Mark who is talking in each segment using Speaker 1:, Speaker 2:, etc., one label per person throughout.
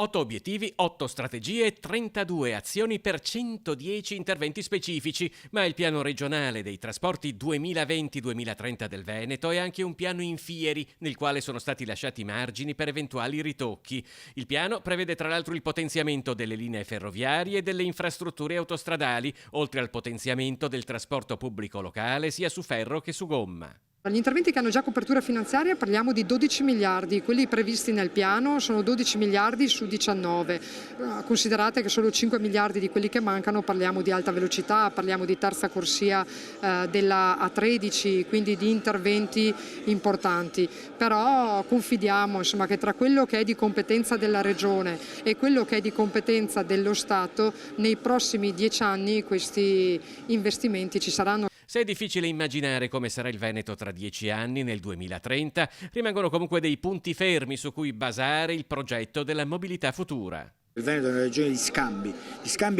Speaker 1: 8 obiettivi, 8 strategie, 32 azioni per 110 interventi specifici, ma il piano regionale dei trasporti 2020-2030 del Veneto è anche un piano in fieri, nel quale sono stati lasciati margini per eventuali ritocchi. Il piano prevede tra l'altro il potenziamento delle linee ferroviarie e delle infrastrutture autostradali, oltre al potenziamento del trasporto pubblico locale sia su ferro che su gomma.
Speaker 2: Gli interventi che hanno già copertura finanziaria parliamo di 12 miliardi, quelli previsti nel piano sono 12 miliardi su 19, considerate che solo 5 miliardi di quelli che mancano parliamo di alta velocità, parliamo di terza corsia della A13, quindi di interventi importanti, però confidiamo che tra quello che è di competenza della Regione e quello che è di competenza dello Stato nei prossimi 10 anni questi investimenti ci saranno.
Speaker 1: Se è difficile immaginare come sarà il Veneto tra 10 anni, nel 2030, rimangono comunque dei punti fermi su cui basare il progetto della mobilità futura.
Speaker 3: Il Veneto è una regione di scambi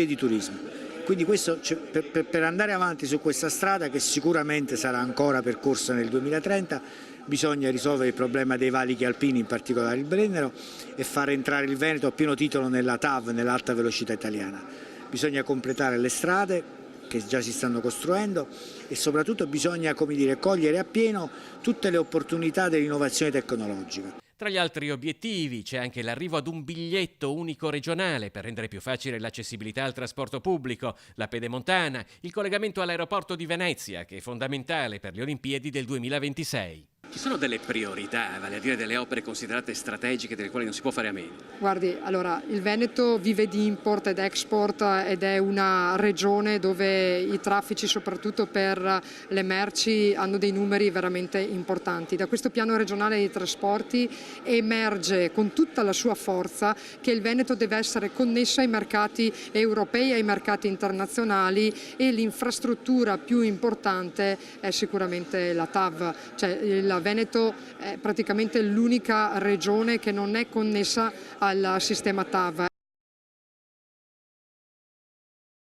Speaker 3: e di turismo, quindi questo, per andare avanti su questa strada, che sicuramente sarà ancora percorsa nel 2030, bisogna risolvere il problema dei valichi alpini, in particolare il Brennero, e far entrare il Veneto a pieno titolo nella TAV, nell'alta velocità italiana. Bisogna completare le strade che già si stanno costruendo e soprattutto bisogna, cogliere appieno tutte le opportunità dell'innovazione tecnologica.
Speaker 1: Tra gli altri obiettivi c'è anche l'arrivo ad un biglietto unico regionale per rendere più facile l'accessibilità al trasporto pubblico, la pedemontana, il collegamento all'aeroporto di Venezia, che è fondamentale per le Olimpiadi del 2026.
Speaker 4: Ci sono delle priorità, vale a dire delle opere considerate strategiche delle quali non si può fare a meno?
Speaker 2: Guardi, allora, il Veneto vive di import ed export ed è una regione dove i traffici, soprattutto per le merci, hanno dei numeri veramente importanti. Da questo piano regionale dei trasporti emerge con tutta la sua forza che il Veneto deve essere connesso ai mercati europei, ai mercati internazionali, e l'infrastruttura più importante è sicuramente la TAV, cioè il Veneto è praticamente l'unica regione che non è connessa al sistema TAV.